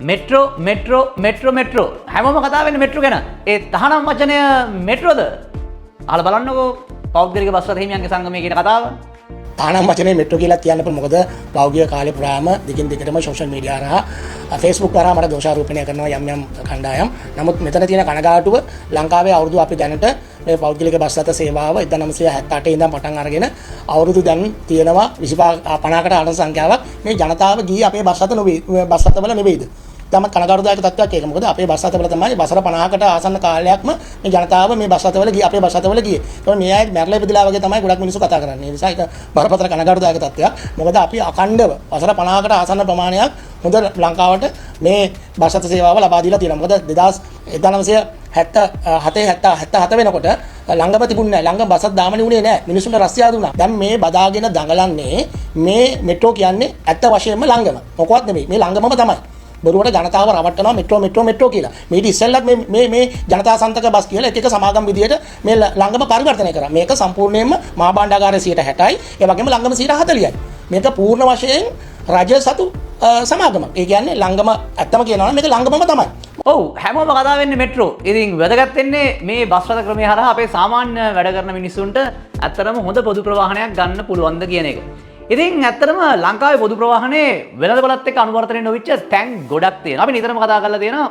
Metro හැමෝම කතා වෙන්නේ මෙට්‍රෝ ගැන. ඒ 19 වචනය මෙට්‍රෝද? අහලා බලන්නකෝ පෞද්ගලික බස් රථ හිමියන්ගේ සංගමයේ කියන කතාව. තානම් වචනේ මෙට්‍රෝ කියලා කියන්න පුළුවන්. මොකද පෞද්ගලික කාලේ පුරාම දිගින් දිගටම සෝෂල් මීඩියා හරහා Facebook හරහා මට දෝෂාරෝපණය කරනවා යම් කණ්ඩායම්. නමුත් මෙතන තියෙන කනගාටුව ලංකාවේ අවුරුදු අපි දැනට මේ පෞද්ගලික බස් රථ සේවාව 1978 ඉඳන් පටන් අරගෙන අවුරුදු දැන් තියෙනවා 50කට අඩු සංඛ්‍යාවක් මේ ජනතාව ගියේ අපේ බස් රථවල නෙවෙයිද? තමත් කනගාටුදායක තත්ත්වයක් ඒක. මොකද අපේ බස් රථවල තමයි වසර 50කට ආසන්න කාලයක්ම මේ ජනතාව මේ බස් රථවල ගියේ අපේ බස් රථවල ගියේ. ඒතකොට මේ අය මැරලා ඉපදිලා වගේ තමයි ගොඩක් මිනිස්සු කතා කරන්නේ. ඒ නිසා ඒක බරපතල කනගාටුදායක තත්ත්වයක්. මොකද අපි අඛණ්ඩව වසර 50කට ආසන්න ප්‍රමාණයක් හොඳ ලංකාවට මේ බස් රථ සේවාව ලබා දීලා තියෙනවා. මොකද 1977 වෙනකොට ළංගම තිබුණේ නැහැ. ළංගම බසක් දාමනේ උනේ නැහැ. මිනිස්සුන්ට රස්තියා දුන්නා. දැන් මේ බදාගෙන දඟලන්නේ මේ මෙට්‍රෝ කියන්නේ ඇත්ත වශයෙන්ම ළංගම. මොකවත් නෙමෙයි. මේ ළංගමම තමයි. බරුවට ජනතාව රවට්ටනවා මෙට්‍රෝ කියලා. මේ ඉස්සෙල්ලත් මේ ජනතා සන්තක බස් කියලා එක සමාගම් විදියට මේ ළංගම පරිවර්තනය කරා. මේක සම්පූර්ණයෙන්ම මහා භාණ්ඩාගාරයේ 60%යි. ඒ වගේම ළංගම 40%යි. මේක පූර්ණ වශයෙන් රජ සතු සමාගමක්. ඒ කියන්නේ ළංගම ඇත්තම කියනවා නම් මේක ළංගමම තමයි. ඔව් හැමෝම කතා වෙන්නේ මෙට්‍රෝ. ඉතින් වැදගත් වෙන්නේ මේ බස් රථ ක්‍රමය හරහා අපේ සාමාන්‍ය වැඩ කරන මිනිස්සුන්ට ඇත්තටම හොඳ පොදු ප්‍රවාහනයක් ගන්න පුළුවන්ද කියන එක. ඉතින් ඇත්තටම ලංකාවේ පොදු ප්‍රවාහනේ වෙළඳපොළත් එක්ක අනුවර්තනය නොවිච්ච තැන් ගොඩක් තියෙනවා. අපි නිතරම කතා කරලා තියෙනවා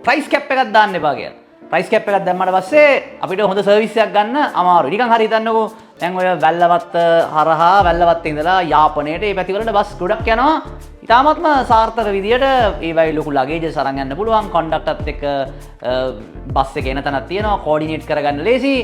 ප්‍රයිස් කැප් එකක් දාන්න එපා කියලා. ප්‍රයිස් කැප් එකක් දැම්මට පස්සේ අපිට හොඳ සර්විස් එකක් ගන්න අමාරුයි. නිකන් හරි හිතන්නකෝ දැන් ඔය වැල්ලවත්ත හරහා වැල්ලවත්ත ඉඳලා යාපනයට මේ පැතිවලට බස් ගොඩක් යනවා. ඉතාමත්ම සාර්ථක විදියට ඒවයි ලොකු ලගේජස් අරන් යන්න පුළුවන්. කොන්ඩක්ටර්ත් එක්ක බස් එක එන තැනක් තියෙනවා. කෝඩිනේට් කරගන්න ලේසි.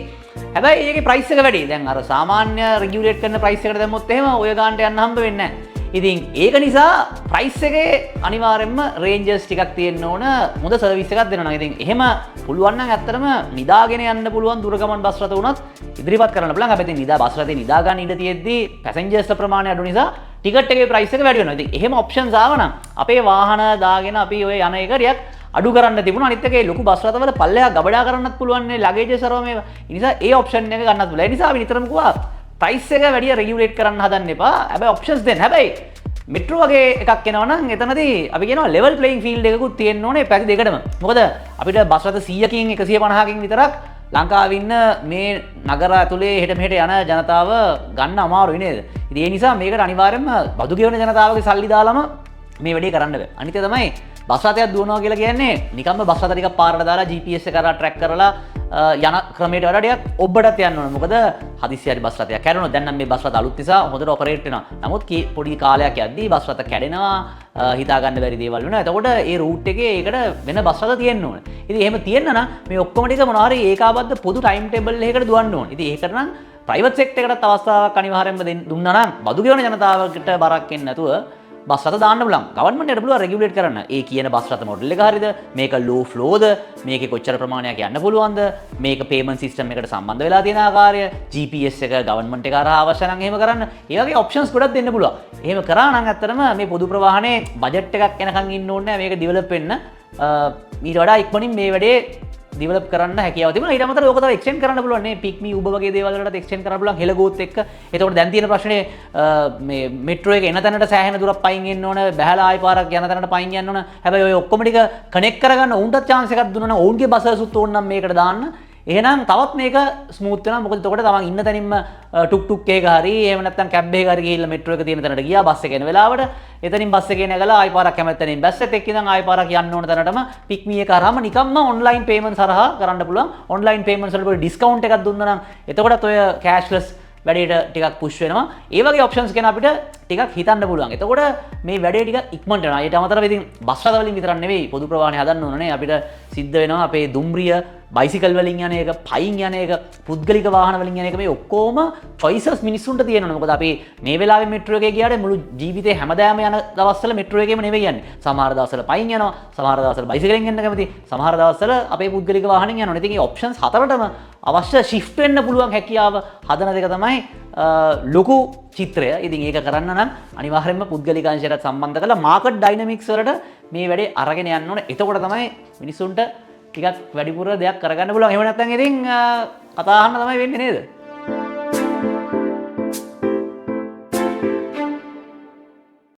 හැබැයි ඒකේ ප්‍රයිස් එක වැඩි. දැන් අර සාමාන්‍ය රෙගියුලේට් කරන ප්‍රයිස් එකට දැම්මොත් එහෙම ඔය ගානට යන්න හම්බ වෙන්නේ නැහැ. ඉතින් ඒක නිසා ප්‍රයිස් එකේ අනිවාර්යයෙන්ම රේන්ජස් ටිකක් තියෙන්න ඕන. හොඳ සර්විස් එකක් දෙනවා නම්. ඉතින් එහෙම පුළුවන් නම් ඇත්තටම නිදාගෙන යන්න පුළුවන් දුර ගමන් බස් රථ උනත් ඉදිරිපත් කරන්න පුළුවන්. හැබැයි ඉතින් බස් රථේ නිදා ගන්න ඉඩ තියෙද්දි පැසෙන්ජර්ස් ප්‍රමාණය අඩු නිසා ටිකට් එකේ ප්‍රයිස් එක වැඩි වෙනවා. ඉතින් එහෙම ඔප්ෂන්ස් ආවනම් අපේ වාහන දාගෙන අපි ඔය යන එක රියක් අඩු කරන්න තිබුණා. අනිත් එකේ ලොකු බස් රථවල පල්ලෙහා ගබඩා කරන්නත් පුළුවන් නේ ලගේජස් අරව මේ. ඒ නිසා ඒ ඔප්ෂන් එක ගන්නත් පුළුවන්. ඒ නිසා අපි නිතරම කිව්වා ප්‍රයිස් එක වැඩි රෙගියුලේට් කරන්න හදන්න එපා. හැබැයි ඔප්ෂන්ස් දෙන්න. හැබැයි මෙට්‍රෝ වගේ එකක් එනවා නම් එතනදී අපි කියනවා ලෙවල් ප්ලේයින් ෆීල්ඩ් එකකුත් තියෙන්න ඕනේ පැති දෙකටම. මොකද අපිට බස් රථ 100කින් 150කින් විතරක් ලංකාවේ ඉන්න මේ නගර ඇතුලේ හෙට මෙහෙට යන ජනතාව ගන්න අමාරුයි නේද? ඉතින් ඒ නිසා මේකට අනිවාර්යයෙන්ම බදු ගෙවන ජනතාවගේ සල්ලි දාලම මේ වැඩේ කරන්න බෑ. අනිත් එක තමයි බස් රථයක් දුවනවා කියලා කියන්නේ නිකම්ම බස් රථ ටිකක් පාරට දාලා GPS එක කරලා ට්‍රැක් කරලා යන ක්‍රමයට වඩා ටිකක් ඔබටත් යන්න ඕන. මොකද හදිස්සි හරි බස් රථයක් කැඩුණොත් දැන් නම් මේ බස් රථ අලුත් නිසා හොඳට ඔපරේට් වෙනවා. නමුත් පොඩි කාලයක් යද්දී බස් රථ කැඩෙනවා, හිතා ගන්න බැරි දේවල් වෙනවා. එතකොට ඒ රූට් එකේ ඒකට වෙන බස් රථ තියෙන්න ඕන. ඉතින් එහෙම තියෙන්න නම් මේ ඔක්කොම ටික මොනවා හරි ඒකාබද්ධ පොදු ටයිම් ටේබල් එකකට දුවන්න ඕන. ඉතින් ඒකට නම් ප්‍රයිවට් සෙක්ටර් එකටත් අවස්ථාවක් අනිවාර්යයෙන්ම දුන්නා නම් බදු ගෙවන ජනතාවකට බරක් එන්නේ නැතුව බස් රථ දාන්න පුළුවන්. ගවර්න්මන්ට් එකට පුළුවන් රෙගියුලේට් කරන්න. ඒ කියන බස් රථ මොඩල් එක හරියද? මේක ලෝ ෆ්ලෝද? මේකේ කොච්චර ප්‍රමාණයක් යන්න පුළුවන්ද? මේක පේමන්ට් සිස්ටම් එකට සම්බන්ධ වෙලා තියෙන ආකාරය, GPS එක ගවර්න්මන්ට් එක හරහා අවශ්‍ය නම් එහෙම කරන්න. ඒ වගේ ඔප්ෂන්ස් ගොඩක් දෙන්න පුළුවන්. එහෙම කරා නම් ඇත්තටම මේ පොදු ප්‍රවාහනේ බජට් එකක් එනකන් ඉන්න ඕනේ නැහැ. මේක ඩෙවලොප් වෙන්න. ඊට වඩා ඉක්මනින් මේ වැඩේ ඩෙවලොප් කරන්න හැකියාව තිබුණා. ඊට අමතරව ඕක තව එක්ස්ටෙන්ඩ් කරන්න පුළුවන් නේ. පික්මි උබ වගේ දේවල් වලට එක්ස්ටෙන්ඩ් කරන්න පුළුවන් හෙළගෝත් එක්ක. එතකොට දැන් තියෙන ප්‍රශ්නේ මේ මෙට්‍රෝ එක එන තැනට සෑහෙන දුරක් පයින් එන්න ඕන. බැහැලා ආයි පාරක් යන තැනට පයින් යන්න ඕන. හැබැයි ඔය ඔක්කොම ටික කනෙක්ට් කරගන්න උන්ටත් chance එකක් දුන්නා නම් ඔවුන්ගේ බසර්සුත් ඕන නම් මේකට දාන්න. එහෙනම් තවත් මේක ස්මූත් වෙනවා. මොකද එතකොට තමන් ඉන්න තැනින්ම ටුක් ටුක් එක හරි එහෙම නැත්නම් කැබ් එක හරි ගිහිල්ලා මෙට්‍රෝ එක තියෙන තැනට ගියා බස් එක එන වෙලාවට එතනින් බස් එකේ නැගලා ආයි පාරක් කැමැත්තෙන් බැස්සෙත් එක්ක ඉඳන් ආයි පාරක් යන්න ඕන තැනටම පික්මි එක අරහම නිකම්ම ඔන්ලයින් පේමන්ට්ස් හරහා කරන්න පුළුවන්. ඔන්ලයින් පේමන්ට්ස් වලට පොඩි ඩිස්කවුන්ට් එකක් දුන්නා නම් එතකොටත් ඔය කෑෂ්ලස් වැඩේට ටිකක් පුෂ් වෙනවා. ඒ වගේ ඔප්ෂන්ස් ගැන අපිට ටිකක් හිතන්න පුළුවන්. එතකොට මේ වැඩේ ටික ඉක්මනට යනවා. ඊට අමතරව ඉතින් බස් රථ වලින් විතරක් නෙවෙයි පොදු ප්‍රවාහනේ හදන්න ඕනේ. අපිට සිද්ධ වෙනවා අපේ දුම්රිය බයිසිකල් වලින් යන එක, පයින් යන එක, පුද්ගලික වාහන වලින් යන එක මේ ඔක්කොම choices මිනිස්සුන්ට තියෙනවා. මොකද අපි මේ වෙලාවේ මෙට්‍රෝ එකේ ගියාට මුළු ජීවිතේ හැමදාම යන දවස්වල මෙට්‍රෝ එකේම නෙවෙයි යන්නේ. සමහර දවස්වල පයින් යනවා, සමහර දවස්වල බයිසිකලෙන් යන්න කැමති, සමහර දවස්වල අපේ පුද්ගලික වාහනෙන් යනවා. ඉතින් මේ ඔප්ෂන්ස් හතරටම අවශ්‍ය shift වෙන්න පුළුවන් හැකියාව හදන දෙක තමයි ලොකු චිත්‍රය. ඉතින් ඒක කරන්න නම් අනිවාර්යයෙන්ම පුද්ගලික අංශයට සම්බන්ධ කරලා මාකට් ඩයිනමික්ස් වලට මේ වැඩේ අරගෙන යන්න ඕනේ. එතකොට තමයි මිනිස්සුන්ට ටිකක් වැඩිපුර දෙයක් කරගන්න පුළුවන්. එහෙම නැත්නම් ඉතින් කතා අහන්න තමයි වෙන්නේ නේද?